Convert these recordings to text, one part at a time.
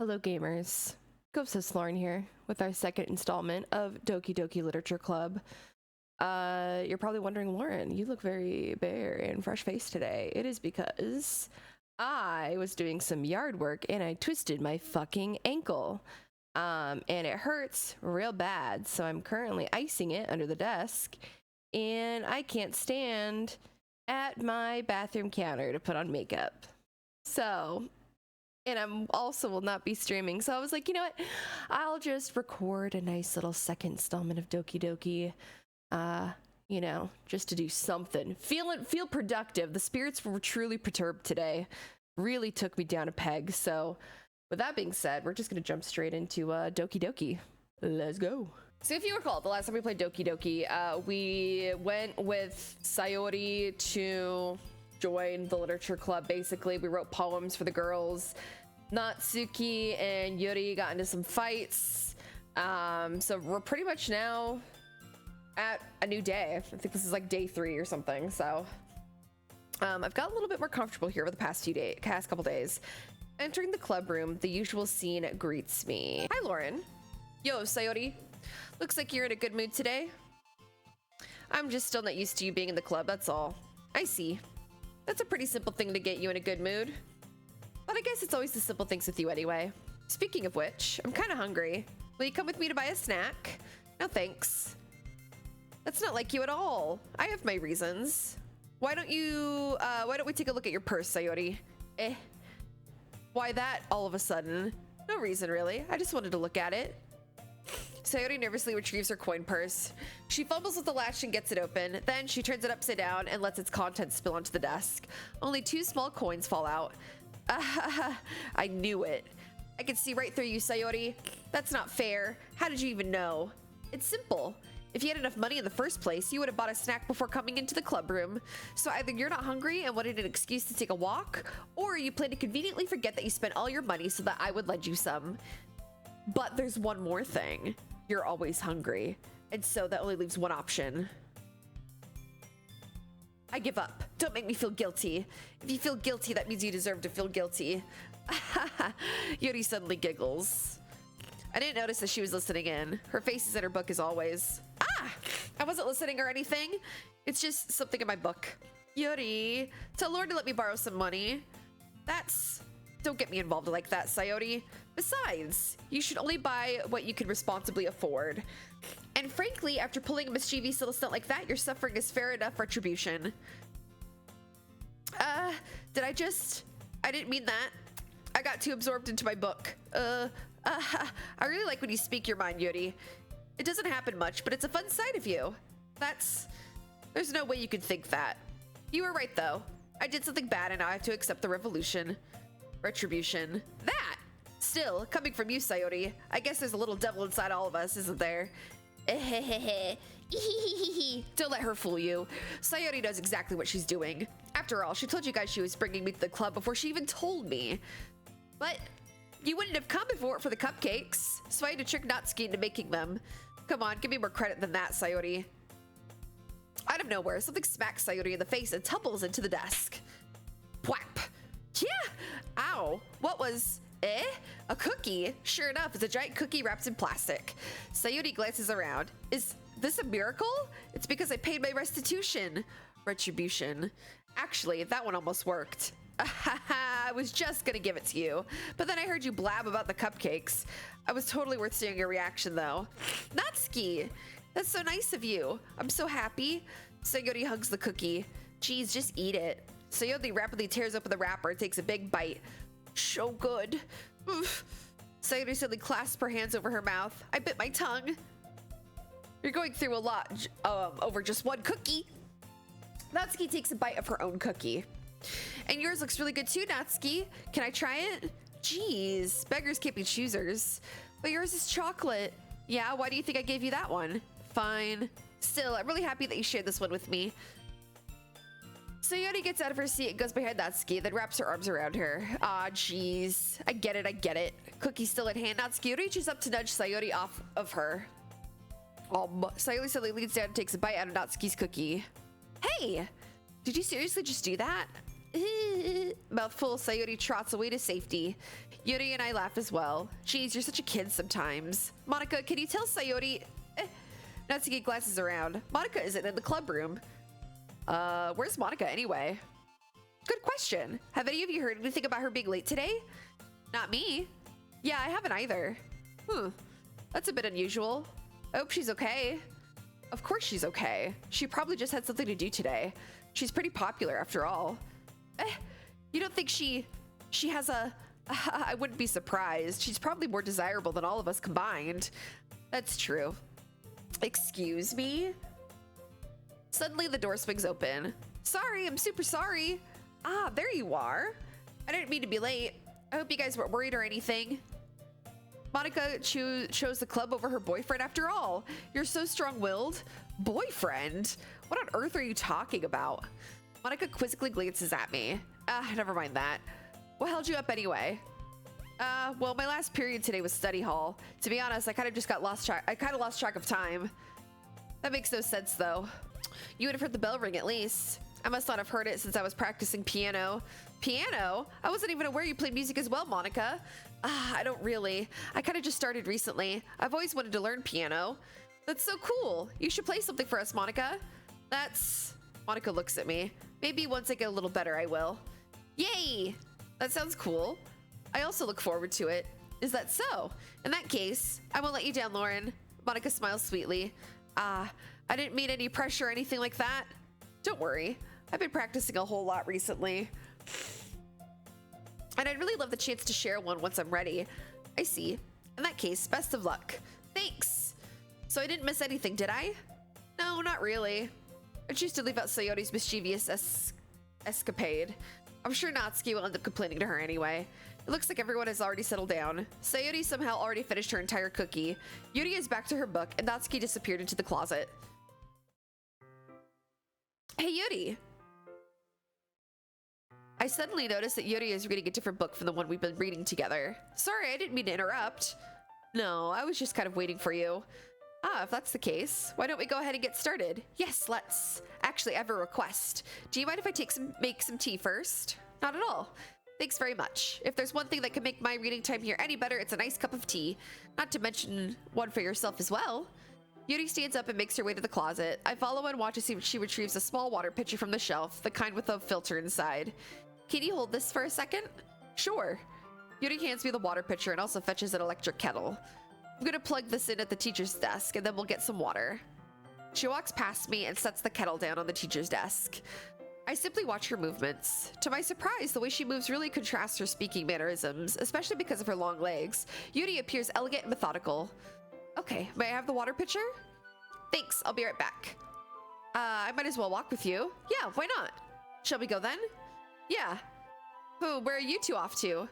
Hello gamers, GhostHostLauren here with our second installment of Doki Doki Literature Club. You're probably wondering, Lauren, you look very bare and fresh-faced today. It is because I was doing some yard work and I twisted my fucking ankle. And it hurts real bad, so I'm currently icing it under the desk, and I can't stand at my bathroom counter to put on makeup. So, and I'm also will not be streaming. So I was like, you know what? I'll just record a nice little second installment of Doki Doki. You know, just to do something. Feel productive. The spirits were truly perturbed today. Really took me down a peg. So with that being said, we're just gonna jump straight into Doki Doki. Let's go. So if you recall, the last time we played Doki Doki, we went with Sayori to join the literature club. Basically, we wrote poems for the girls. Natsuki and Yuri got into some fights. So we're pretty much now at a new day. I think this is like day 3 or something. So I've got a little bit more comfortable here over the past couple days. Entering the club room, the usual scene greets me. Hi, Lauren. Yo, Sayori. Looks like you're in a good mood today. I'm just still not used to you being in the club, that's all. I see. That's a pretty simple thing to get you in a good mood. But I guess it's always the simple things with you anyway. Speaking of which, I'm kind of hungry. Will you come with me to buy a snack? No thanks. That's not like you at all. I have my reasons. Why don't we take a look at your purse, Sayori? Why that all of a sudden? No reason really. I just wanted to look at it. Sayori nervously retrieves her coin purse. She fumbles with the latch and gets it open. Then she turns it upside down and lets its contents spill onto the desk. Only 2 small coins fall out. I knew it. I could see right through you, Sayori. That's not fair. How did you even know? It's simple. If you had enough money in the first place, you would have bought a snack before coming into the club room. So either you're not hungry and wanted an excuse to take a walk, or you plan to conveniently forget that you spent all your money so that I would lend you some. But there's one more thing. You're always hungry. And so that only leaves one option. I give up. Don't make me feel guilty. If you feel guilty, that means you deserve to feel guilty. Yuri suddenly giggles. I didn't notice that she was listening in. Her face is in her book as always. I wasn't listening or anything. It's just something in my book. Yuri, tell Lauren to let me borrow some money. Don't get me involved like that, Sayori. Besides, you should only buy what you can responsibly afford. And frankly, after pulling a mischievous little stunt like that, your suffering is fair enough retribution. I didn't mean that. I got too absorbed into my book. I really like when you speak your mind, Yuri. It doesn't happen much, but it's a fun side of you. There's no way you could think that. You were right, though. I did something bad and now I have to accept the retribution. That! Still, coming from you, Sayori, I guess there's a little devil inside all of us, isn't there? Don't let her fool you. Sayori knows exactly what she's doing. After all, she told you guys she was bringing me to the club before she even told me. But you wouldn't have come if it weren't for the cupcakes, so I had to trick Natsuki into making them. Come on, give me more credit than that, Sayori. Out of nowhere, something smacks Sayori in the face and tumbles into the desk. Whap! Yeah! Ow! What was... A cookie? Sure enough, it's a giant cookie wrapped in plastic. Sayori glances around. Is this a miracle? It's because I paid my restitution. Retribution. Actually, that one almost worked. I was just gonna give it to you, but then I heard you blab about the cupcakes. I was totally worth seeing your reaction, though. Natsuki! That's so nice of you. I'm so happy. Sayori hugs the cookie. Geez, just eat it. Sayori rapidly tears open the wrapper and takes a big bite. So good. Oof. Sayori suddenly clasps her hands over her mouth. I bit my tongue. You're going through a lot over just one cookie. Natsuki takes a bite of her own cookie. And yours looks really good too, Natsuki. Can I try it? Jeez, beggars can't be choosers. But yours is chocolate. Yeah, why do you think I gave you that one? Fine. Still, I'm really happy that you shared this one with me. Sayori gets out of her seat and goes behind Natsuki, then wraps her arms around her. Ah, jeez. I get it. Cookie still at hand. Natsuki reaches up to nudge Sayori off of her. Sayori suddenly leans down and takes a bite out of Natsuki's cookie. Hey! Did you seriously just do that? Mouthful, Sayori trots away to safety. Yuri and I laugh as well. Geez, you're such a kid sometimes. Monica, can you tell Sayori... Natsuki glances around. Monica isn't in the club room. Where's Monica anyway? Good question. Have any of you heard anything about her being late today? Not me. Yeah, I haven't either. That's a bit unusual. I hope she's okay. Of course she's okay. She probably just had something to do today. She's pretty popular after all. You don't think she has a... I wouldn't be surprised. She's probably more desirable than all of us combined. That's true. Excuse me? Suddenly the door swings open. Sorry, I'm super sorry. Ah, there you are. I didn't mean to be late. I hope you guys weren't worried or anything. Monica chose the club over her boyfriend after all. You're so strong-willed. Boyfriend? What on earth are you talking about? Monica quizzically glances at me. Never mind that. What held you up anyway? Well, my last period today was study hall. To be honest, I kind of lost track of time. That makes no sense, though. You would have heard the bell ring at least. I must not have heard it since I was practicing piano. Piano? I wasn't even aware you played music as well, Monica. I don't really. I kind of just started recently. I've always wanted to learn piano. That's so cool. You should play something for us, Monica. Monica looks at me. Maybe once I get a little better, I will. Yay! That sounds cool. I also look forward to it. Is that so? In that case, I won't let you down, Lauren. Monica smiles sweetly. I didn't mean any pressure or anything like that. Don't worry. I've been practicing a whole lot recently. And I'd really love the chance to share one once I'm ready. I see. In that case, best of luck. Thanks. So I didn't miss anything, did I? No, not really. I choose to leave out Sayori's mischievous escapade. I'm sure Natsuki will end up complaining to her anyway. It looks like everyone has already settled down. Sayori somehow already finished her entire cookie. Yuri is back to her book, and Natsuki disappeared into the closet. Hey, Yuri! I suddenly noticed that Yuri is reading a different book from the one we've been reading together. Sorry, I didn't mean to interrupt. No, I was just kind of waiting for you. If that's the case, why don't we go ahead and get started? Yes, let's. Actually, I have a request. Do you mind if I make some tea first? Not at all. Thanks very much. If there's one thing that can make my reading time here any better, it's a nice cup of tea. Not to mention one for yourself as well. Yuri stands up and makes her way to the closet. I follow and watch as she retrieves a small water pitcher from the shelf, the kind with a filter inside. Can you hold this for a second? Sure. Yuri hands me the water pitcher and also fetches an electric kettle. I'm gonna plug this in at the teacher's desk and then we'll get some water. She walks past me and sets the kettle down on the teacher's desk. I simply watch her movements. To my surprise, the way she moves really contrasts her speaking mannerisms, especially because of her long legs. Yuri appears elegant and methodical. Okay, may I have the water pitcher? Thanks, I'll be right back. I might as well walk with you. Yeah, why not? Shall we go then? Yeah. Oh, where are you two off to?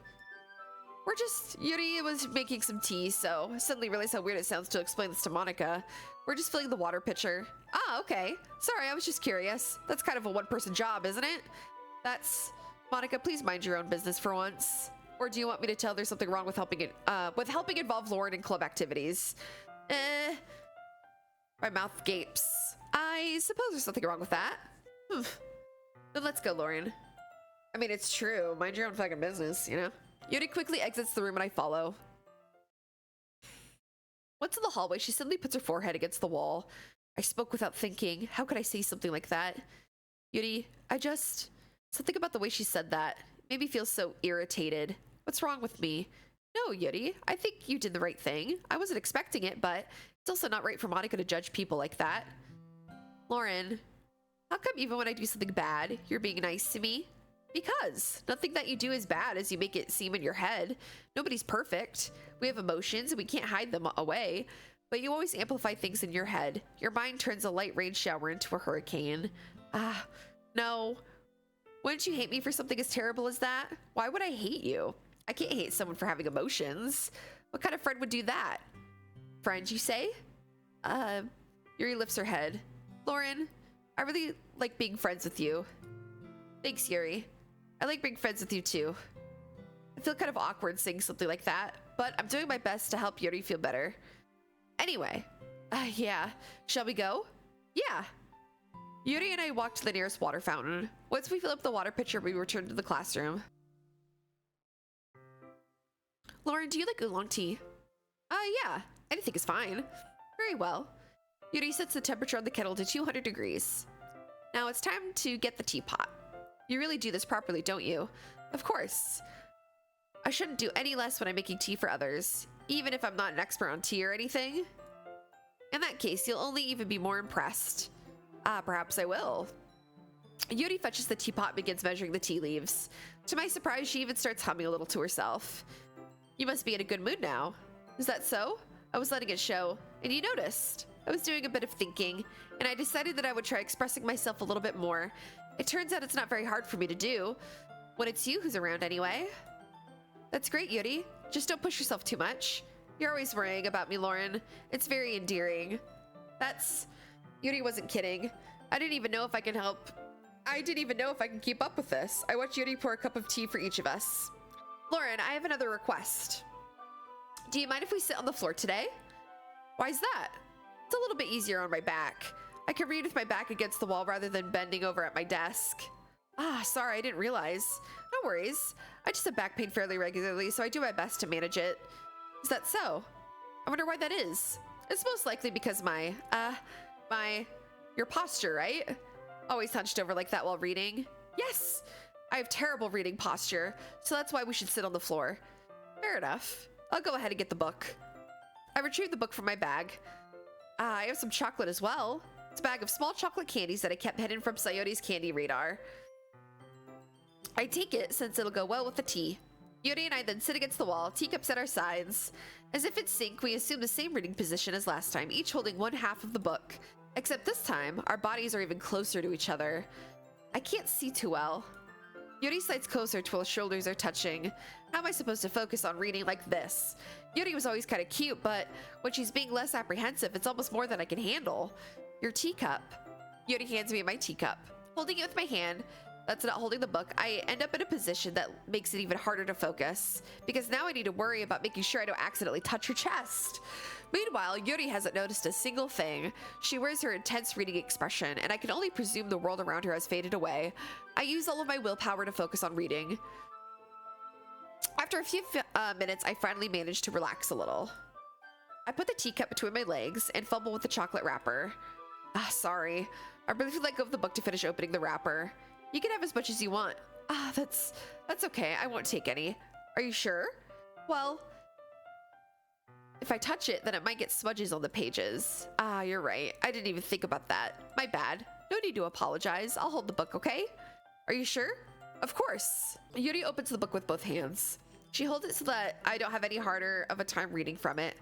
Yuri was making some tea, so I suddenly realized how weird it sounds to explain this to Monica. We're just filling the water pitcher. Okay. Sorry, I was just curious. That's kind of a one-person job, isn't it? Monica, please mind your own business for once. Or do you want me to tell there's something wrong with helping involve Lauren in club activities? My mouth gapes. I suppose there's something wrong with that. Then let's go, Lauren. I mean, it's true. Mind your own fucking business, you know? Yuri quickly exits the room and I follow. Once in the hallway, she suddenly puts her forehead against the wall. I spoke without thinking. How could I say something like that? Yuri, something about the way she said that made me feel so irritated. What's wrong with me? No, Yuri, I think you did the right thing. I wasn't expecting it, but it's also not right for Monica to judge people like that. Lauren, how come even when I do something bad, you're being nice to me? Because nothing that you do is bad as you make it seem in your head. Nobody's perfect. We have emotions and we can't hide them away. But you always amplify things in your head. Your mind turns a light rain shower into a hurricane. No. Wouldn't you hate me for something as terrible as that? Why would I hate you? I can't hate someone for having emotions. What kind of friend would do that? Friend, you say? Yuri lifts her head. Lauren, I really like being friends with you. Thanks, Yuri. I like being friends with you too. I feel kind of awkward saying something like that, but I'm doing my best to help Yuri feel better. Anyway, yeah. Shall we go? Yeah. Yuri and I walked to the nearest water fountain. Once we fill up the water pitcher, we returned to the classroom. Lauren, do you like oolong tea? Yeah. Anything is fine. Very well. Yuri sets the temperature on the kettle to 200 degrees. Now it's time to get the teapot. You really do this properly, don't you? Of course. I shouldn't do any less when I'm making tea for others, even if I'm not an expert on tea or anything. In that case, you'll only even be more impressed. Perhaps I will. Yuri fetches the teapot and begins measuring the tea leaves. To my surprise, she even starts humming a little to herself. You must be in a good mood now. Is that so? I was letting it show, and you noticed. I was doing a bit of thinking, and I decided that I would try expressing myself a little bit more. It turns out it's not very hard for me to do, when it's you who's around anyway. That's great, Yuri. Just don't push yourself too much. You're always worrying about me, Lauren. It's very endearing. Yuri wasn't kidding. I didn't even know if I can help. I didn't even know if I can keep up with this. I watched Yuri pour a cup of tea for each of us. Lauren, I have another request. Do you mind if we sit on the floor today? Why's that? It's a little bit easier on my back. I can read with my back against the wall rather than bending over at my desk. Sorry, I didn't realize. No worries. I just have back pain fairly regularly, so I do my best to manage it. Is that so? I wonder why that is. It's most likely because your posture, right? Always hunched over like that while reading. Yes! I have terrible reading posture, so that's why we should sit on the floor. Fair enough. I'll go ahead and get the book. I retrieved the book from my bag. I have some chocolate as well. It's a bag of small chocolate candies that I kept hidden from Sayori's candy radar. I take it since it'll go well with the tea. Yuri and I then sit against the wall, teacups at our sides. As if in sync, we assume the same reading position as last time, each holding one half of the book. Except this time, our bodies are even closer to each other. I can't see too well. Yuri slides closer till his shoulders are touching. How am I supposed to focus on reading like this? Yuri was always kind of cute, but when she's being less apprehensive, it's almost more than I can handle. Your teacup. Yuri hands me my teacup. Holding it with my hand, that's not holding the book, I end up in a position that makes it even harder to focus, because now I need to worry about making sure I don't accidentally touch her chest. Meanwhile, Yuri hasn't noticed a single thing. She wears her intense reading expression, and I can only presume the world around her has faded away. I use all of my willpower to focus on reading. After a few minutes, I finally manage to relax a little. I put the teacup between my legs and fumble with the chocolate wrapper. Sorry. I briefly let go of the book to finish opening the wrapper. You can have as much as you want. That's okay. I won't take any. Are you sure? Well, if I touch it, then it might get smudges on the pages. You're right. I didn't even think about that. My bad. No need to apologize. I'll hold the book, okay? Are you sure? Of course. Yuri opens the book with both hands. She holds it so that I don't have any harder of a time reading from it.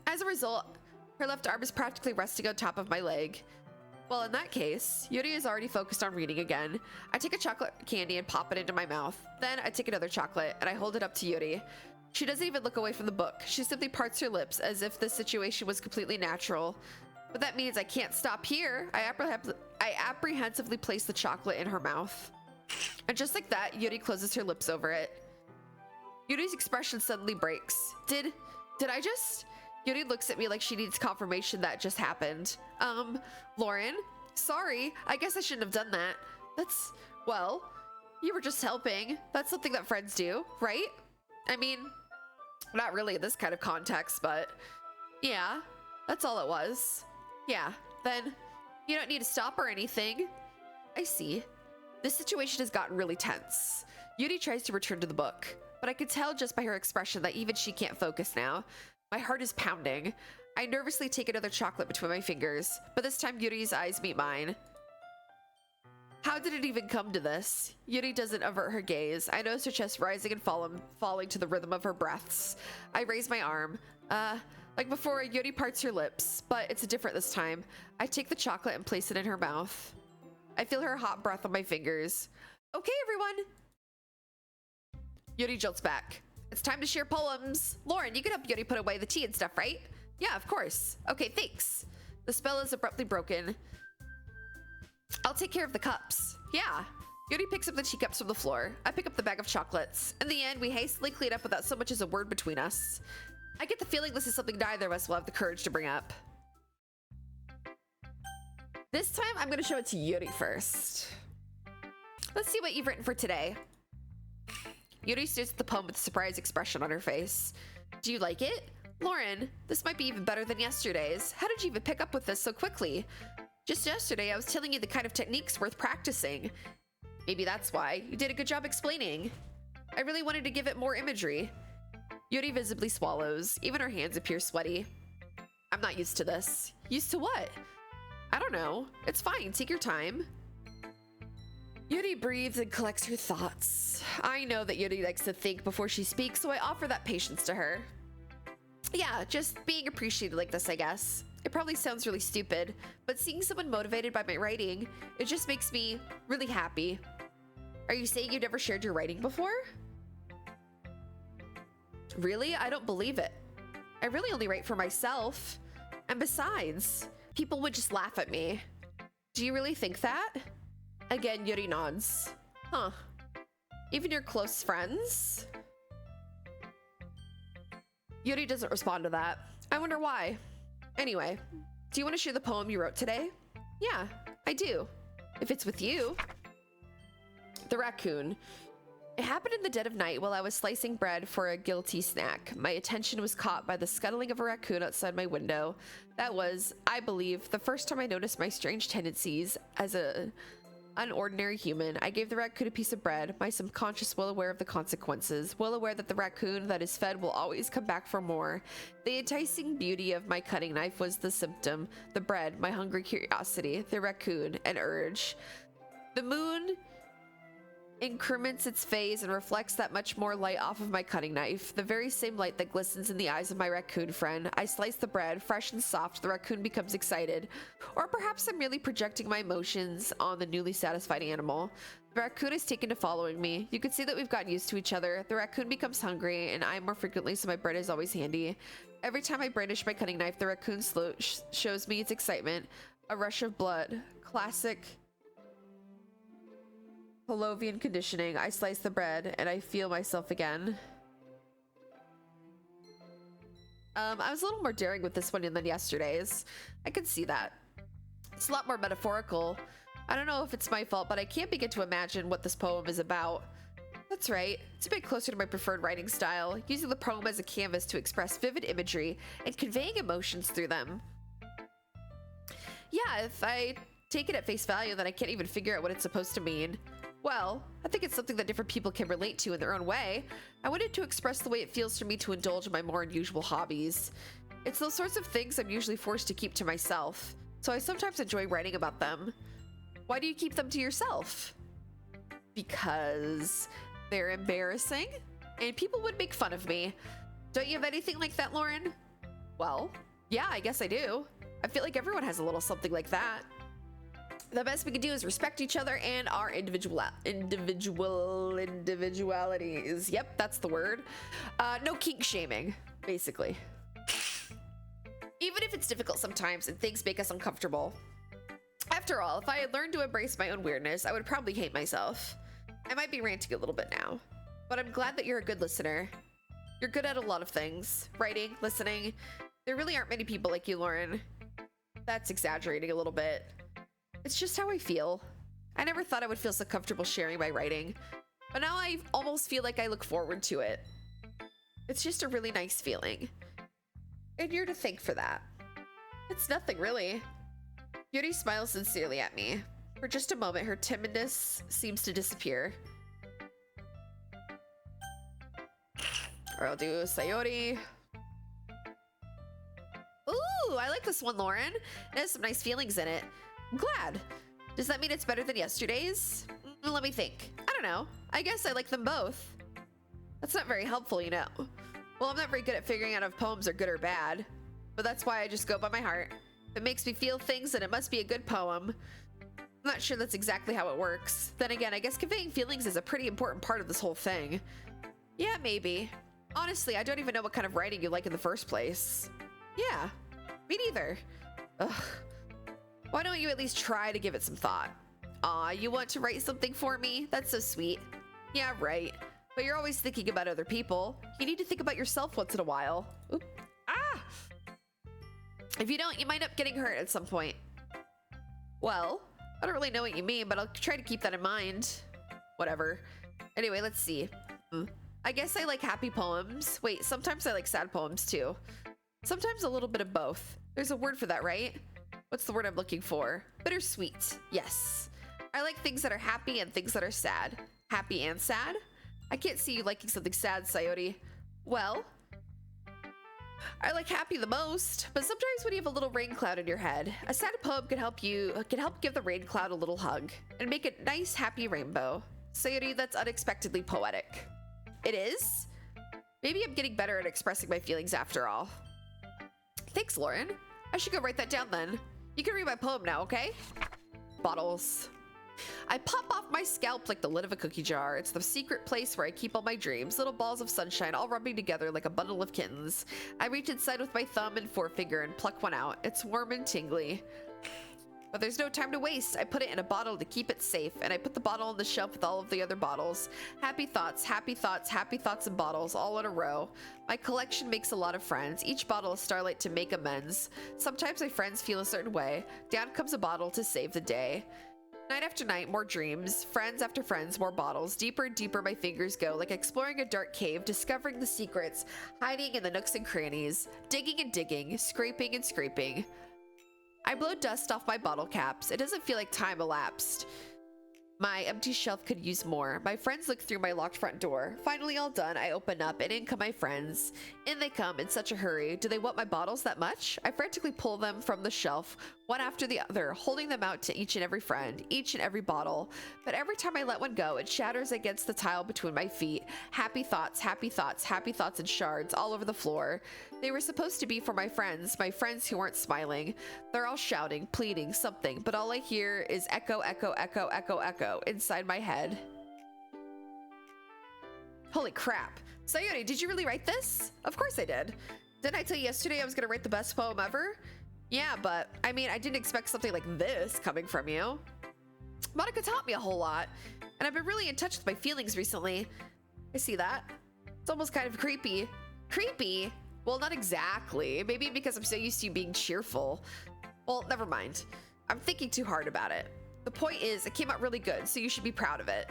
As a result, her left arm is practically resting on top of my leg. Well, in that case, Yuri is already focused on reading again. I take a chocolate candy and pop it into my mouth. Then I take another chocolate and I hold it up to Yuri. She doesn't even look away from the book. She simply parts her lips as if the situation was completely natural. But that means I can't stop here. I apprehensively place the chocolate in her mouth. And just like that, Yuri closes her lips over it. Yuri's expression suddenly breaks. Did I just... Yuri looks at me like she needs confirmation that just happened. Lauren? Sorry, I guess I shouldn't have done that. Well, you were just helping. That's something that friends do, right? I mean, not really in this kind of context, but yeah, that's all it was. Yeah, then you don't need to stop or anything. I see. This situation has gotten really tense. Yuri tries to return to the book, but I could tell just by her expression that even she can't focus now. My heart is pounding. I nervously take another chocolate between my fingers, but this time Yuri's eyes meet mine. How did it even come to this? Yuri doesn't avert her gaze. I notice her chest rising and falling to the rhythm of her breaths. I raise my arm. Like before, Yuri parts her lips, but it's different this time. I take the chocolate and place it in her mouth. I feel her hot breath on my fingers. Okay, everyone. Yuri jolts back. It's time to share poems. Lauren, you can help Yuri put away the tea and stuff, right? Yeah, of course. Okay, thanks. The spell is abruptly broken. I'll take care of the cups. Yeah. Yuri picks up the teacups from the floor. I pick up the bag of chocolates. In the end, we hastily clean up without so much as a word between us. I get the feeling this is something neither of us will have the courage to bring up. This time I'm gonna show it to Yuri first. Let's see what you've written for today. Yuri stares at the poem with a surprised expression on her face. Do you like it? Lauren, this might be even better than yesterday's. How did you even pick up with this so quickly? Just yesterday, I was telling you the kind of techniques worth practicing. Maybe that's why. You did a good job explaining. I really wanted to give it more imagery. Yuri visibly swallows. Even her hands appear sweaty. I'm not used to this. Used to what? I don't know. It's fine. Take your time. Yuri breathes and collects her thoughts. I know that Yuri likes to think before she speaks, so I offer that patience to her. Yeah, just being appreciated like this, I guess. It probably sounds really stupid, but seeing someone motivated by my writing, it just makes me really happy. Are you saying you've never shared your writing before? Really? I don't believe it. I really only write for myself. And besides, people would just laugh at me. Do you really think that? Again, Yuri nods. Huh. Even your close friends? Yuri doesn't respond to that. I wonder why. Anyway, do you want to share the poem you wrote today? Yeah, I do. If it's with you. The raccoon. It happened in the dead of night while I was slicing bread for a guilty snack. My attention was caught by the scuttling of a raccoon outside my window. That was, I believe, the first time I noticed my strange tendencies as an ordinary human. I gave the raccoon a piece of bread, my subconscious well aware of the consequences, well aware that the raccoon that is fed will always come back for more. The enticing beauty of my cutting knife was the symptom, the bread, my hungry curiosity, the raccoon, an urge. The moon increments its phase and reflects that much more light off of my cutting knife, the very same light that glistens in the eyes of my raccoon friend. I slice the bread, fresh and soft. The raccoon becomes excited. Or perhaps I'm merely projecting my emotions on the newly satisfied animal. The raccoon is taken to following me. You can see that we've gotten used to each other. The raccoon becomes hungry, and I more frequently, so my bread is always handy. Every time I brandish my cutting knife, the raccoon shows me its excitement. A rush of blood. Classic Pavlovian conditioning. I slice the bread and I feel myself again. I was a little more daring with this one than yesterday's. I can see that. It's a lot more metaphorical. I don't know if it's my fault, but I can't begin to imagine what this poem is about. That's right. It's a bit closer to my preferred writing style, using the poem as a canvas to express vivid imagery and conveying emotions through them. Yeah, if I take it at face value, then I can't even figure out what it's supposed to mean. Well, I think it's something that different people can relate to in their own way. I wanted to express the way it feels for me to indulge in my more unusual hobbies. It's those sorts of things I'm usually forced to keep to myself, so I sometimes enjoy writing about them. Why do you keep them to yourself? Because they're embarrassing, and people would make fun of me. Don't you have anything like that, Lauren? Well, yeah, I guess I do. I feel like everyone has a little something like that. The best we can do is respect each other and our individualities. Yep, that's the word. No kink shaming, basically. Even if it's difficult sometimes and things make us uncomfortable. After all, if I had learned to embrace my own weirdness, I would probably hate myself. I might be ranting a little bit now, but I'm glad that you're a good listener. You're good at a lot of things. Writing, listening. There really aren't many people like you, Lauren. That's exaggerating a little bit. It's just how I feel. I never thought I would feel so comfortable sharing my writing, but now I almost feel like I look forward to it. It's just a really nice feeling. And you're to thank for that. It's nothing, really. Yuri smiles sincerely at me. For just a moment, her timidness seems to disappear. Or I'll do Sayori. Ooh, I like this one, Lauren. It has some nice feelings in it. I'm glad. Does that mean it's better than yesterday's? Let me think. I don't know. I guess I like them both. That's not very helpful, you know. Well, I'm not very good at figuring out if poems are good or bad, but that's why I just go by my heart. If it makes me feel things, then it must be a good poem. I'm not sure that's exactly how it works. Then again, I guess conveying feelings is a pretty important part of this whole thing. Yeah, maybe. Honestly, I don't even know what kind of writing you like in the first place. Yeah, me neither. Ugh. Why don't you at least try to give it some thought? Aw, you want to write something for me? That's so sweet. Yeah, right. But you're always thinking about other people. You need to think about yourself once in a while. Oop. Ah! If you don't, you might end up getting hurt at some point. Well, I don't really know what you mean, but I'll try to keep that in mind. Whatever. Anyway, let's see. I guess I like happy poems. Wait, sometimes I like sad poems too. Sometimes a little bit of both. There's a word for that, right? What's the word I'm looking for? Bittersweet. Yes. I like things that are happy and things that are sad. Happy and sad? I can't see you liking something sad, Sayori. Well, I like happy the most, but sometimes when you have a little rain cloud in your head, a sad poem can help give the rain cloud a little hug and make a nice happy rainbow. Sayori, that's unexpectedly poetic. It is? Maybe I'm getting better at expressing my feelings after all. Thanks, Lauren. I should go write that down then. You can read my poem now, okay? Bottles. I pop off my scalp like the lid of a cookie jar. It's the secret place where I keep all my dreams, little balls of sunshine all rubbing together like a bundle of kittens. I reach inside with my thumb and forefinger and pluck one out. It's warm and tingly. But there's no time to waste. I put it in a bottle to keep it safe, and I put the bottle on the shelf with all of the other bottles. Happy thoughts, happy thoughts, happy thoughts in bottles, all in a row. My collection makes a lot of friends. Each bottle is starlight to make amends. Sometimes my friends feel a certain way. Down comes a bottle to save the day. Night after night, more dreams. Friends after friends, more bottles. Deeper and deeper my fingers go, like exploring a dark cave, discovering the secrets, hiding in the nooks and crannies, digging and digging, scraping and scraping. I blow dust off my bottle caps. It doesn't feel like time elapsed. My empty shelf could use more. My friends look through my locked front door. Finally all done, I open up and in come my friends. In they come in such a hurry. Do they want my bottles that much? I frantically pull them from the shelf, one after the other, holding them out to each and every friend, each and every bottle. But every time I let one go, it shatters against the tile between my feet. Happy thoughts, happy thoughts, happy thoughts in shards all over the floor. They were supposed to be for my friends who aren't smiling. They're all shouting, pleading, something, but all I hear is echo, echo, echo, echo, echo inside my head. Holy crap. Sayori, did you really write this? Of course I did. Didn't I tell you yesterday I was gonna write the best poem ever? Yeah, but I mean, I didn't expect something like this coming from you. Monica taught me a whole lot, and I've been really in touch with my feelings recently. I see that. It's almost kind of creepy. Creepy? Well, not exactly. Maybe because I'm so used to you being cheerful. Well, never mind. I'm thinking too hard about it. The point is, it came out really good, so you should be proud of it.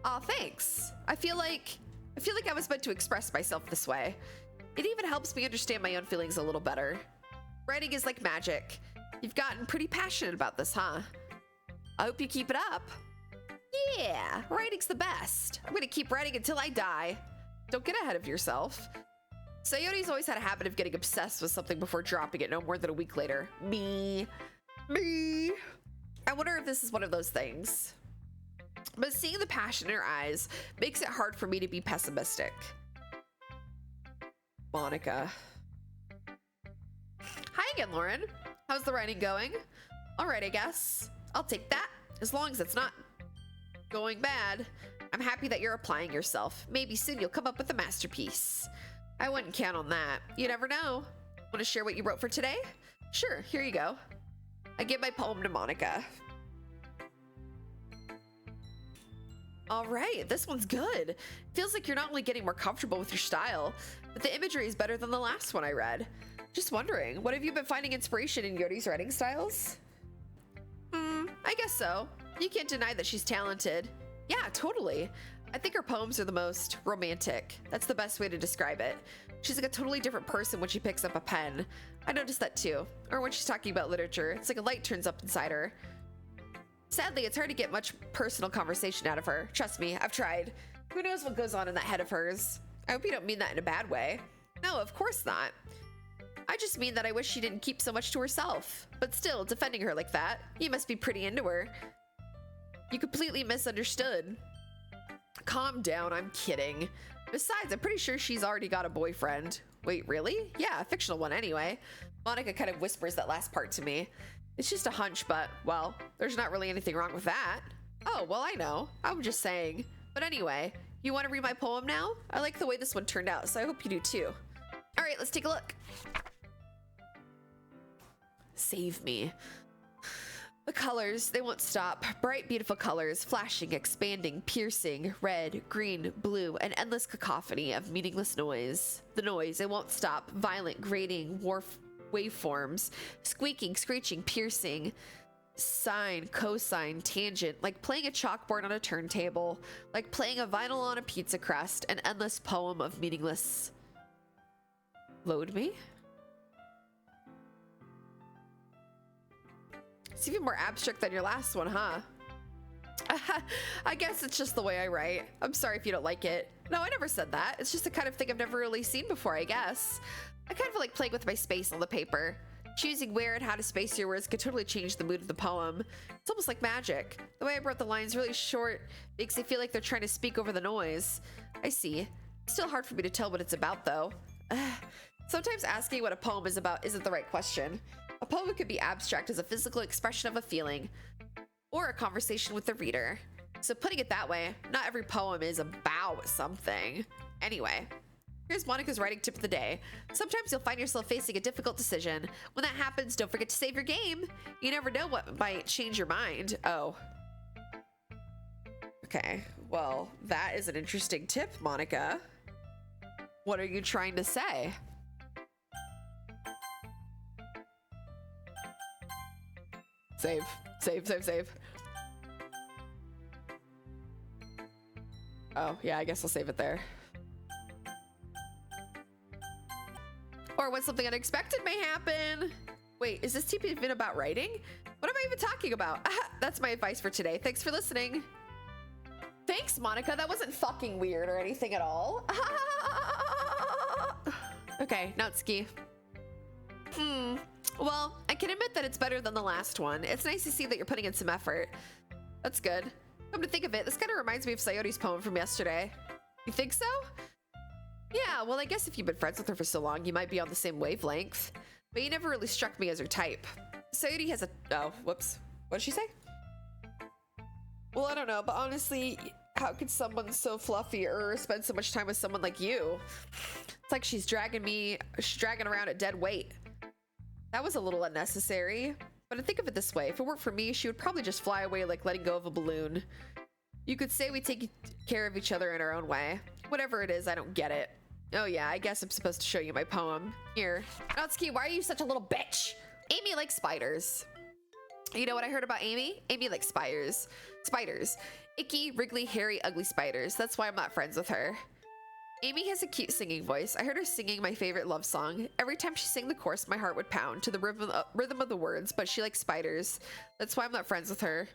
Aw, thanks. I feel like I was meant to express myself this way. It even helps me understand my own feelings a little better. Writing is like magic. You've gotten pretty passionate about this, huh? I hope you keep it up. Yeah, writing's the best. I'm gonna keep writing until I die. Don't get ahead of yourself. Sayori's always had a habit of getting obsessed with something before dropping it no more than a week later. Me. I wonder if this is one of those things. But seeing the passion in her eyes makes it hard for me to be pessimistic. Monica. Hi again, Lauren. How's the writing going? All right, I guess. I'll take that, as long as it's not going bad. I'm happy that you're applying yourself. Maybe soon you'll come up with a masterpiece. I wouldn't count on that. You never know. Want to share what you wrote for today? Sure, here you go. I give my poem to Monica. All right, this one's good. Feels like you're not only getting more comfortable with your style, but the imagery is better than the last one I read. Just wondering, what have you been finding inspiration in Yori's writing styles? I guess so. You can't deny that she's talented. Yeah, totally. I think her poems are the most romantic. That's the best way to describe it. She's like a totally different person when she picks up a pen. I noticed that too. Or when she's talking about literature, it's like a light turns up inside her. Sadly, it's hard to get much personal conversation out of her. Trust me, I've tried. Who knows what goes on in that head of hers? I hope you don't mean that in a bad way. No, of course not. I just mean that I wish she didn't keep so much to herself. But still, defending her like that, you must be pretty into her. You completely misunderstood. Calm down, I'm kidding. Besides, I'm pretty sure she's already got a boyfriend. Wait, really? Yeah, a fictional one anyway. Monica kind of whispers that last part to me. It's just a hunch, but, well, there's not really anything wrong with that. Oh, well, I know. I'm just saying. But anyway, you want to read my poem now? I like the way this one turned out, so I hope you do too. All right, let's take a look. Save me. The colors, they won't stop. Bright, beautiful colors, flashing, expanding, piercing, red, green, blue, an endless cacophony of meaningless noise. The noise, it won't stop. Violent, grating, waveforms, squeaking, screeching, piercing. sine, cosine, tangent, like playing a chalkboard on a turntable, like playing a vinyl on a pizza crust, an endless poem of meaningless. Load me? It's even more abstract than your last one, huh? I guess it's just the way I write. I'm sorry if you don't like it. No, I never said that. It's just the kind of thing I've never really seen before, I guess. I kind of like playing with my space on the paper. Choosing where and how to space your words could totally change the mood of the poem. It's almost like magic. The way I wrote the lines really short makes it feel like they're trying to speak over the noise. I see. It's still hard for me to tell what it's about, though. Sometimes asking what a poem is about isn't the right question. A poem could be abstract as a physical expression of a feeling, or a conversation with the reader. So putting it that way, not every poem is about something. Anyway, here's Monica's writing tip of the day. Sometimes you'll find yourself facing a difficult decision. When that happens, don't forget to save your game. You never know what might change your mind. Oh. Okay, well, that is an interesting tip, Monica. What are you trying to say? Save, save, save, save. Oh, yeah, I guess I'll save it there. Or when something unexpected may happen. Wait, is this tip even about writing? What am I even talking about? That's my advice for today. Thanks for listening. Thanks, Monica. That wasn't fucking weird or anything at all. Okay, Natsuki. Well, I can admit that it's better than the last one. It's nice to see that you're putting in some effort. That's good. Come to think of it, this kind of reminds me of Sayori's poem from yesterday. You think so? Yeah, well, I guess if you've been friends with her for so long, you might be on the same wavelength. But you never really struck me as her type. Sayori has a... Oh, whoops. What did she say? Well, I don't know, but honestly, how could someone so fluffy or spend so much time with someone like you? It's like she's dragging around at dead weight. That was a little unnecessary. But I think of it this way, if it weren't for me, she would probably just fly away like letting go of a balloon. You could say we take care of each other in our own way. Whatever it is, I don't get it. Oh yeah, I guess I'm supposed to show you my poem. Here. Natsuki, why are you such a little bitch? Amy likes spiders. You know what I heard about Amy? Amy likes spiders. Spiders. Icky, wriggly, hairy, ugly spiders. That's why I'm not friends with her. Amy has a cute singing voice. I heard her singing my favorite love song. Every time she sang the chorus, my heart would pound to the rhythm of the words, but she likes spiders. That's why I'm not friends with her.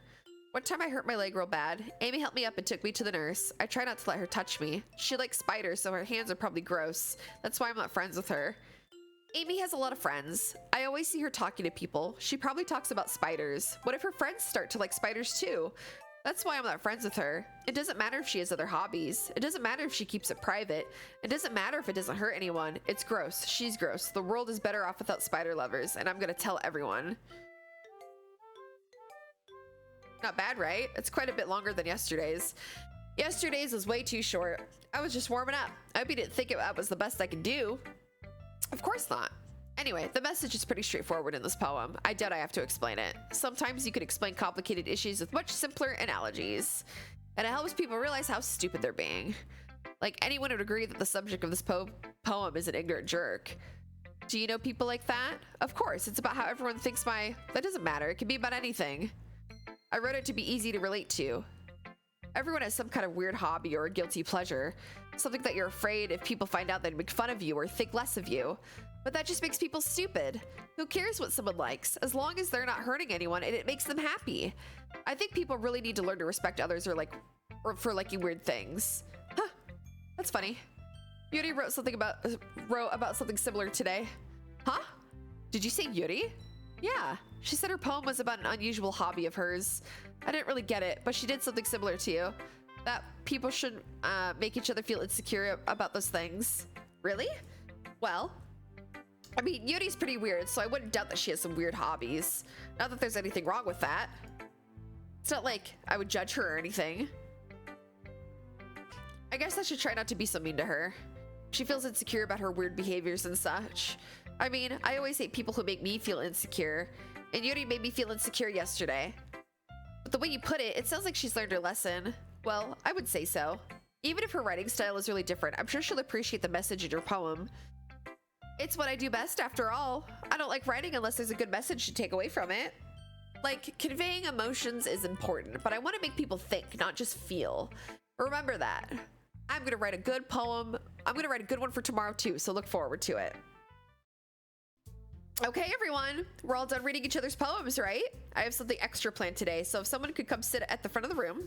One time I hurt my leg real bad. Amy helped me up and took me to the nurse. I try not to let her touch me. She likes spiders, so her hands are probably gross. That's why I'm not friends with her. Amy has a lot of friends. I always see her talking to people. She probably talks about spiders. What if her friends start to like spiders too? That's why I'm not friends with her. It doesn't matter if she has other hobbies. It doesn't matter if she keeps it private. It doesn't matter if it doesn't hurt anyone. It's gross. She's gross. The world is better off without spider lovers, and I'm gonna tell everyone. Not bad, right? It's quite a bit longer than yesterday's. Yesterday's was way too short. I was just warming up. I hope you didn't think that was the best I could do. Of course not. Anyway, the message is pretty straightforward in this poem. I doubt I have to explain it. Sometimes you can explain complicated issues with much simpler analogies, and it helps people realize how stupid they're being. Like, anyone would agree that the subject of this poem is an ignorant jerk. Do you know people like that? Of course, it's about how everyone thinks that doesn't matter. It can be about anything. I wrote it to be easy to relate to. Everyone has some kind of weird hobby or a guilty pleasure. Something that you're afraid if people find out they'd make fun of you or think less of you. But that just makes people stupid. Who cares what someone likes, as long as they're not hurting anyone and it makes them happy? I think people really need to learn to respect others or for liking weird things. Huh, that's funny. Yuri wrote about something similar today. Huh? Did you say Yuri? Yeah, she said her poem was about an unusual hobby of hers. I didn't really get it, but she did something similar to you. That people shouldn't make each other feel insecure about those things. Really? Well, I mean, Yuri's pretty weird, so I wouldn't doubt that she has some weird hobbies. Not that there's anything wrong with that. It's not like I would judge her or anything. I guess I should try not to be so mean to her. She feels insecure about her weird behaviors and such. I mean, I always hate people who make me feel insecure, and Yuri made me feel insecure yesterday. But the way you put it, it sounds like she's learned her lesson. Well, I would say so. Even if her writing style is really different, I'm sure she'll appreciate the message in your poem. It's what I do best, after all. I don't like writing unless there's a good message to take away from it. Like, conveying emotions is important, but I want to make people think, not just feel. Remember that. I'm going to write a good poem. I'm going to write a good one for tomorrow too, so look forward to it. Okay, everyone, we're all done reading each other's poems, right? I have something extra planned today, so if someone could come sit at the front of the room.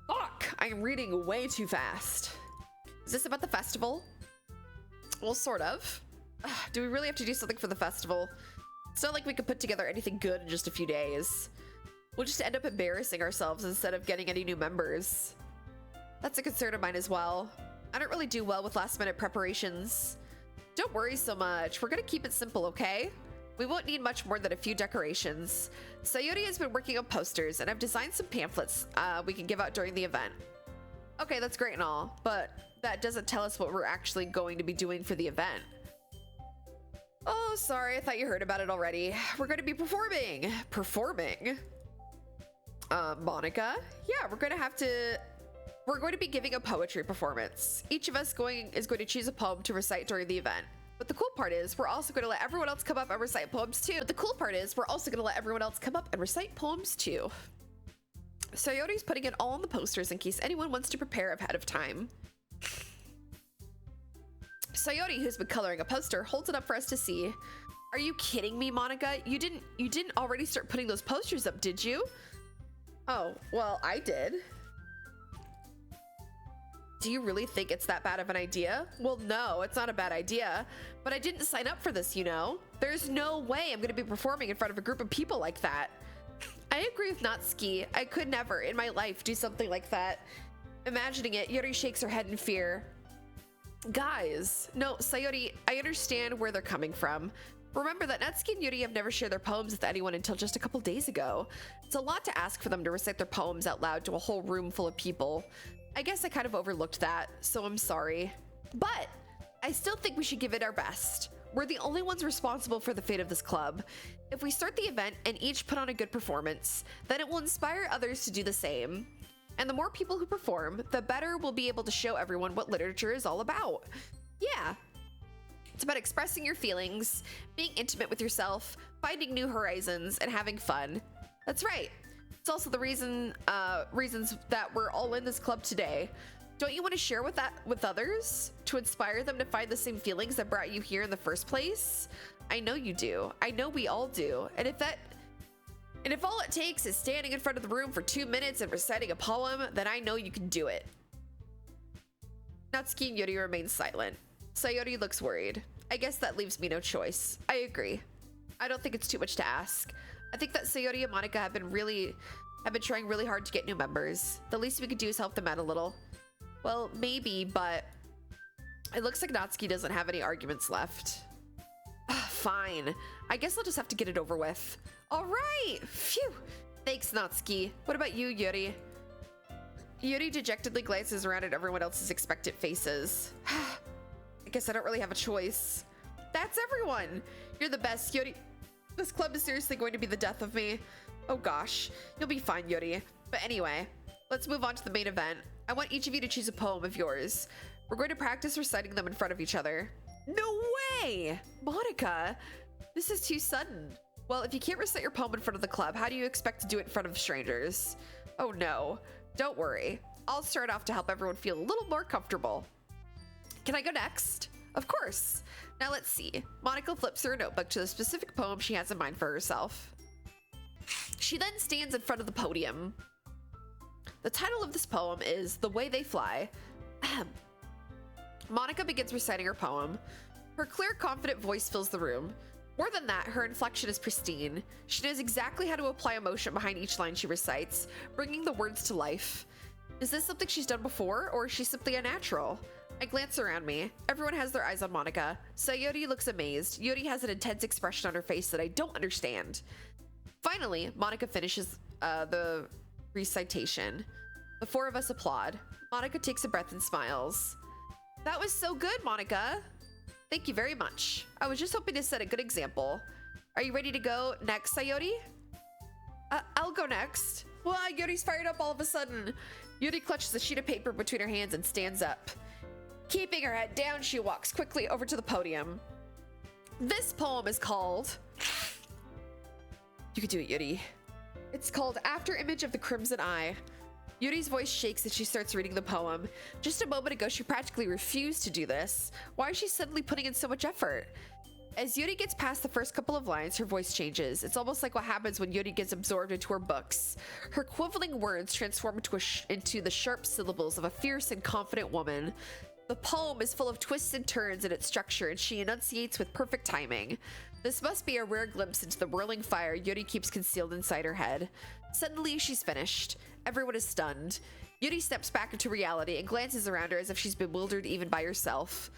Fuck, I'm reading way too fast. Is this about the festival? Well, sort of. Do we really have to do something for the festival? It's not like we could put together anything good in just a few days. We'll just end up embarrassing ourselves instead of getting any new members. That's a concern of mine as well. I don't really do well with last-minute preparations. Don't worry so much. We're gonna keep it simple, okay? We won't need much more than a few decorations. Sayori has been working on posters, and I've designed some pamphlets we can give out during the event. Okay, that's great and all, but that doesn't tell us what we're actually going to be doing for the event. Oh, sorry, I thought you heard about it already. We're going to be performing. Performing? Monica? Yeah, we're going to be giving a poetry performance. Each of us is going to choose a poem to recite during the event. But the cool part is we're also going to let everyone else come up and recite poems too. Sayori's putting it all on the posters in case anyone wants to prepare ahead of time. Sayori, who's been coloring a poster, holds it up for us to see. Are you kidding me, Monica? You didn't already start putting those posters up, did you? Oh, well, I did. Do you really think it's that bad of an idea? Well, no, it's not a bad idea, but I didn't sign up for this, you know? There's no way I'm gonna be performing in front of a group of people like that. I agree with Natsuki. I could never in my life do something like that. Imagining it, Yuri shakes her head in fear. Guys, no, Sayori, I understand where they're coming from. Remember that Natsuki and Yuri have never shared their poems with anyone until just a couple days ago. It's a lot to ask for them to recite their poems out loud to a whole room full of people. I guess I kind of overlooked that, so I'm sorry. But I still think we should give it our best. We're the only ones responsible for the fate of this club. If we start the event and each put on a good performance, then it will inspire others to do the same. And the more people who perform, the better we'll be able to show everyone what literature is all about. Yeah. It's about expressing your feelings, being intimate with yourself, finding new horizons, and having fun. That's right. It's also the reasons that we're all in this club today. Don't you want to share with others to inspire them to find the same feelings that brought you here in the first place? I know you do. I know we all do. And if all it takes is standing in front of the room for 2 minutes and reciting a poem, then I know you can do it. Natsuki and Yuri remain silent. Sayori looks worried. I guess that leaves me no choice. I agree. I don't think it's too much to ask. I think that Sayori and Monica have been trying really hard to get new members. The least we could do is help them out a little. Well, maybe, but it looks like Natsuki doesn't have any arguments left. Fine. I guess I'll just have to get it over with. All right. Phew. Thanks, Natsuki. What about you, Yuri? Yuri dejectedly glances around at everyone else's expectant faces. I guess I don't really have a choice. That's everyone. You're the best, Yuri. This club is seriously going to be the death of me. Oh gosh. You'll be fine, Yuri. But anyway, let's move on to the main event. I want each of you to choose a poem of yours. We're going to practice reciting them in front of each other. No way! Monica, this is too sudden. Well, if you can't recite your poem in front of the club, how do you expect to do it in front of strangers? Oh no, don't worry. I'll start off to help everyone feel a little more comfortable. Can I go next? Of course. Now let's see. Monica flips through her notebook to the specific poem she has in mind for herself. She then stands in front of the podium. The title of this poem is The Way They Fly. Monica begins reciting her poem. Her clear, confident voice fills the room. More than that, her inflection is pristine. She knows exactly how to apply emotion behind each line she recites, bringing the words to life. Is this something she's done before, or is she simply a natural? I glance around me. Everyone has their eyes on Monica. Sayori looks amazed. Yuri has an intense expression on her face that I don't understand. Finally, Monica finishes the recitation. The four of us applaud. Monica takes a breath and smiles. That was so good, Monica. Thank you very much. I was just hoping to set a good example. Are you ready to go next, Sayori? I'll go next. Wow, Yuri's fired up all of a sudden. Yuri clutches a sheet of paper between her hands and stands up. Keeping her head down, she walks quickly over to the podium. This poem is called You could do it, Yuri. It's called After Image of the Crimson Eye. Yuri's voice shakes as she starts reading the poem. Just a moment ago, she practically refused to do this. Why is she suddenly putting in so much effort? As Yuri gets past the first couple of lines, her voice changes. It's almost like what happens when Yuri gets absorbed into her books. Her quibbling words transform into the sharp syllables of a fierce and confident woman. The poem is full of twists and turns in its structure, and she enunciates with perfect timing. This must be a rare glimpse into the whirling fire Yuri keeps concealed inside her head. Suddenly, she's finished. Everyone is stunned. Yuri steps back into reality and glances around her as if she's bewildered even by herself.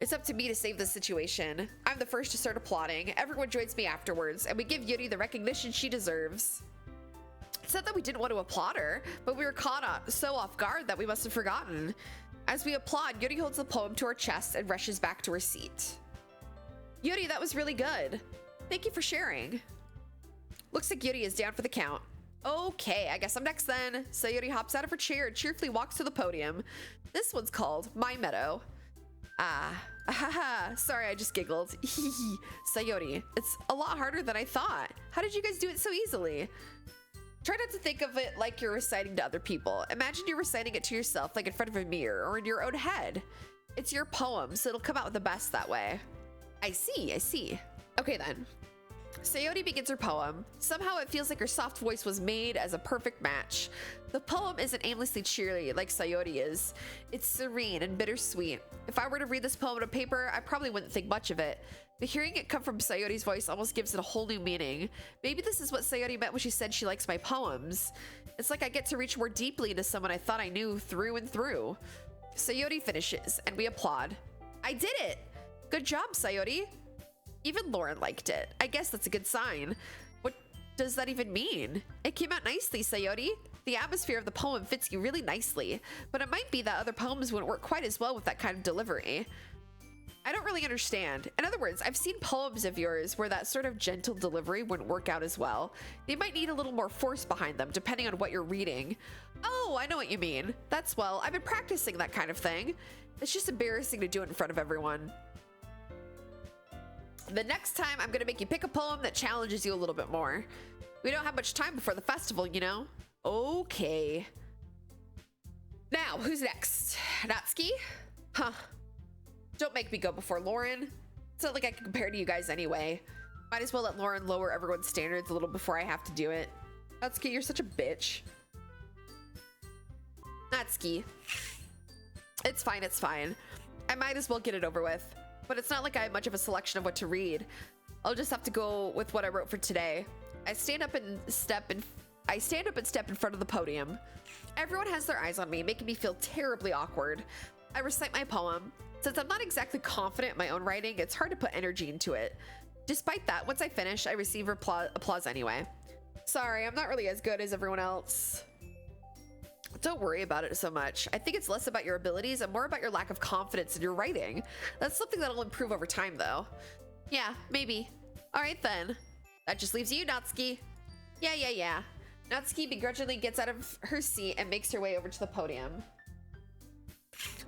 It's up to me to save this situation. I'm the first to start applauding. Everyone joins me afterwards, and we give Yuri the recognition she deserves. It's not that we didn't want to applaud her, but we were caught so off guard that we must have forgotten. As we applaud, Yuri holds the poem to her chest and rushes back to her seat. Yuri, that was really good. Thank you for sharing. Looks like Yuri is down for the count. Okay, I guess I'm next then. Sayori hops out of her chair and cheerfully walks to the podium. This one's called My Meadow. Sorry, I just giggled. Sayori, it's a lot harder than I thought. How did you guys do it so easily? Try not to think of it like you're reciting to other people. Imagine you're reciting it to yourself, like in front of a mirror or in your own head. It's your poem, so it'll come out the best that way. I see. Okay then. Sayori begins her poem. Somehow it feels like her soft voice was made as a perfect match. The poem isn't aimlessly cheery like Sayori is. It's serene and bittersweet. If I were to read this poem on paper, I probably wouldn't think much of it. But hearing it come from Sayori's voice almost gives it a whole new meaning. Maybe this is what Sayori meant when she said she likes my poems. It's like I get to reach more deeply into someone I thought I knew through and through. Sayori finishes, and we applaud. I did it! Good job, Sayori. Even Lauren liked it. I guess that's a good sign. What does that even mean? It came out nicely, Sayori. The atmosphere of the poem fits you really nicely, but it might be that other poems wouldn't work quite as well with that kind of delivery. I don't really understand. In other words, I've seen poems of yours where that sort of gentle delivery wouldn't work out as well. They might need a little more force behind them, depending on what you're reading. Oh, I know what you mean. I've been practicing that kind of thing. It's just embarrassing to do it in front of everyone. The next time, I'm gonna make you pick a poem that challenges you a little bit more. We don't have much time before the festival, you know? Okay. Now, who's next? Natsuki? Huh. Don't make me go before Lauren. It's not like I can compare to you guys anyway. Might as well let Lauren lower everyone's standards a little before I have to do it. Natsuki, you're such a bitch. Natsuki. It's fine. I might as well get it over with. But it's not like I have much of a selection of what to read. I'll just have to go with what I wrote for today. I stand up and step in front of the podium. Everyone has their eyes on me, making me feel terribly awkward. I recite my poem. Since I'm not exactly confident in my own writing, it's hard to put energy into it. Despite that, once I finish, I receive applause anyway. Sorry, I'm not really as good as everyone else. Don't worry about it so much. I think it's less about your abilities and more about your lack of confidence in your writing. That's something that'll improve over time, though. Yeah, maybe. All right, then. That just leaves you, Natsuki. Yeah. Natsuki begrudgingly gets out of her seat and makes her way over to the podium.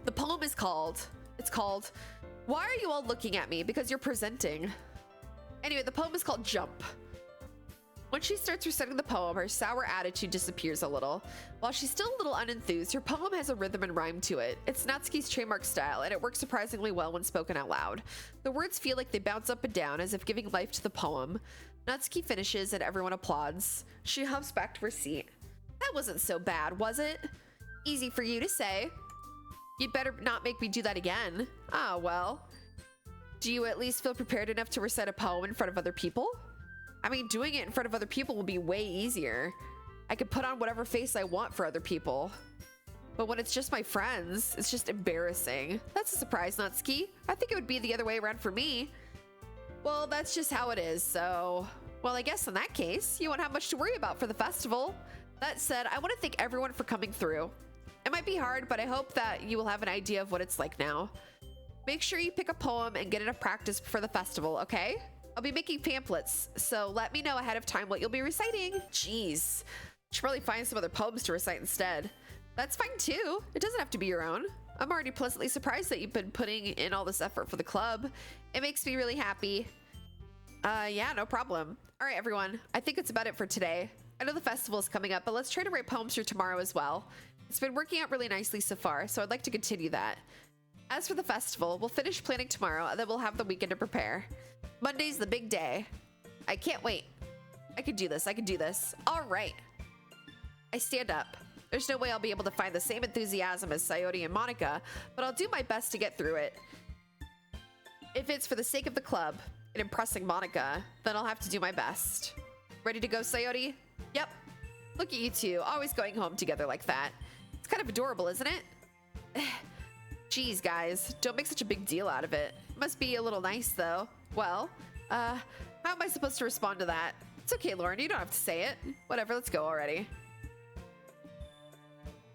The poem is called... Why are you all looking at me? Because you're presenting. Anyway, the poem is called Jump. When she starts reciting the poem, her sour attitude disappears a little. While she's still a little unenthused, her poem has a rhythm and rhyme to it. It's Natsuki's trademark style, and it works surprisingly well when spoken out loud. The words feel like they bounce up and down, as if giving life to the poem. Natsuki finishes, and everyone applauds. She hops back to her seat. That wasn't so bad, was it? Easy for you to say. You'd better not make me do that again. Ah, well. Do you at least feel prepared enough to recite a poem in front of other people? I mean, doing it in front of other people will be way easier. I could put on whatever face I want for other people. But when it's just my friends, it's just embarrassing. That's a surprise, Natsuki. I think it would be the other way around for me. Well, that's just how it is, so... Well, I guess in that case, you won't have much to worry about for the festival. That said, I want to thank everyone for coming through. It might be hard, but I hope that you will have an idea of what it's like now. Make sure you pick a poem and get enough practice for the festival, okay? I'll be making pamphlets, so let me know ahead of time what you'll be reciting. Jeez. Should probably find some other poems to recite instead. That's fine too. It doesn't have to be your own. I'm already pleasantly surprised that you've been putting in all this effort for the club. It makes me really happy. Yeah, no problem. All right, everyone. I think it's about it for today. I know the festival is coming up, but let's try to write poems for tomorrow as well. It's been working out really nicely so far, so I'd like to continue that. As for the festival, we'll finish planning tomorrow, and then we'll have the weekend to prepare. Monday's the big day. I can't wait. I can do this. I can do this. All right. I stand up. There's no way I'll be able to find the same enthusiasm as Sayori and Monica, but I'll do my best to get through it. If it's for the sake of the club and impressing Monica, then I'll have to do my best. Ready to go, Sayori? Yep. Look at you two, always going home together like that. It's kind of adorable, isn't it? Jeez, guys, don't make such a big deal out of it. It must be a little nice, though. Well, how am I supposed to respond to that? It's okay, Lauren, you don't have to say it. Whatever, let's go already.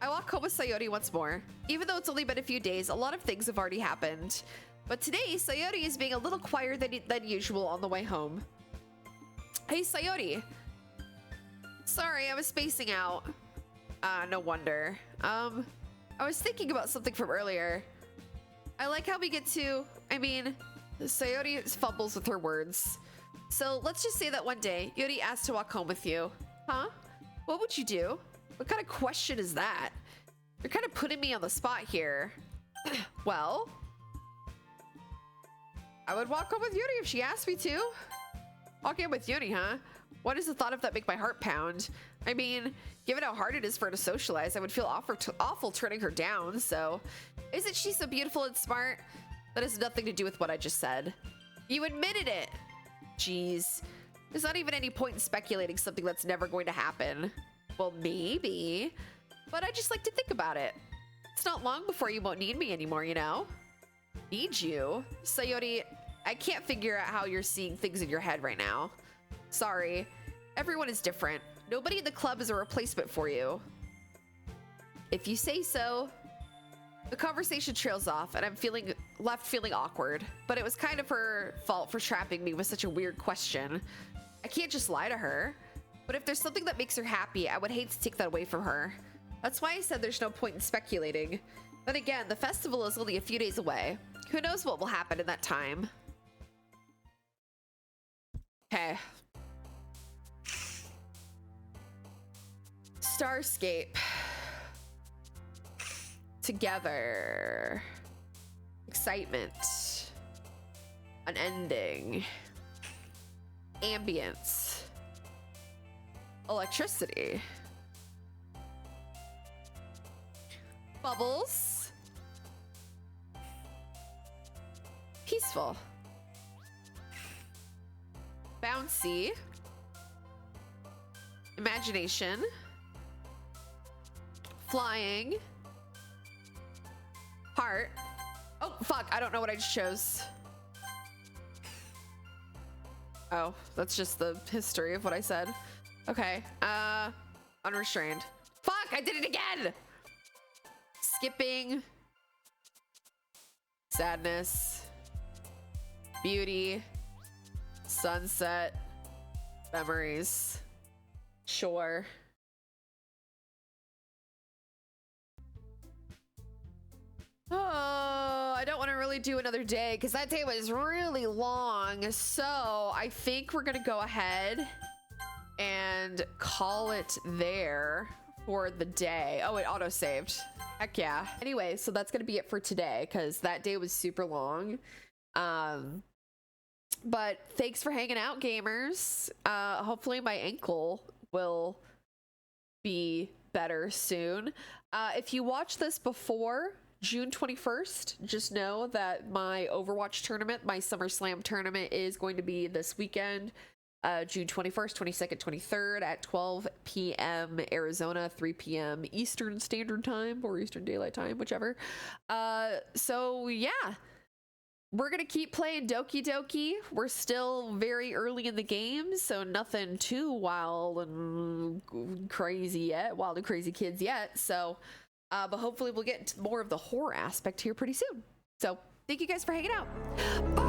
I walk home with Sayori once more. Even though it's only been a few days, a lot of things have already happened. But today, Sayori is being a little quieter than usual on the way home. Hey, Sayori. Sorry, I was spacing out. No wonder. I was thinking about something from earlier. I like how we get to, Sayori fumbles with her words. So let's just say that one day, Yuri asked to walk home with you. Huh? What would you do? What kind of question is that? You're kind of putting me on the spot here. Well, I would walk home with Yuri if she asked me to. Walk in with Yuri, huh? Why does the thought of that make my heart pound? I mean, given how hard it is for her to socialize, I would feel awful turning her down, so... Isn't she so beautiful and smart? That has nothing to do with what I just said. You admitted it! Jeez. There's not even any point in speculating something that's never going to happen. Well, maybe. But I just like to think about it. It's not long before you won't need me anymore, you know? Need you? Sayori, I can't figure out how you're seeing things in your head right now. Sorry. Everyone is different. Nobody in the club is a replacement for you. If you say so. The conversation trails off and I'm left feeling awkward, but it was kind of her fault for trapping me with such a weird question. I can't just lie to her, but if there's something that makes her happy, I would hate to take that away from her. That's why I said there's no point in speculating. Then again, the festival is only a few days away. Who knows what will happen in that time? Okay. Starscape. Together. Excitement. An ending. Ambience. Electricity. Bubbles. Peaceful. Bouncy. Imagination. Flying. Heart. Oh, fuck. I don't know what I just chose. Oh, that's just the history of what I said. Okay. Unrestrained. Fuck, I did it again! Skipping. Sadness. Beauty. Sunset. Memories. Sure. Oh, I don't want to really do another day because that day was really long. So I think we're going to go ahead and call it there for the day. Oh, it auto-saved. Heck yeah. Anyway, so that's going to be it for today because that day was super long. But thanks for hanging out, gamers. Hopefully my ankle will be better soon. If you watch this before June 21st, just know that my Overwatch tournament, my SummerSlam tournament, is going to be this weekend, June 21st, 22nd, 23rd at 12 p.m. Arizona, 3 p.m. Eastern Standard Time or Eastern Daylight Time, whichever. So yeah, we're going to keep playing Doki Doki. We're still very early in the game, so nothing too wild and crazy yet, wild and crazy kids yet. So but hopefully we'll get into more of the horror aspect here pretty soon. So thank you guys for hanging out. Bye.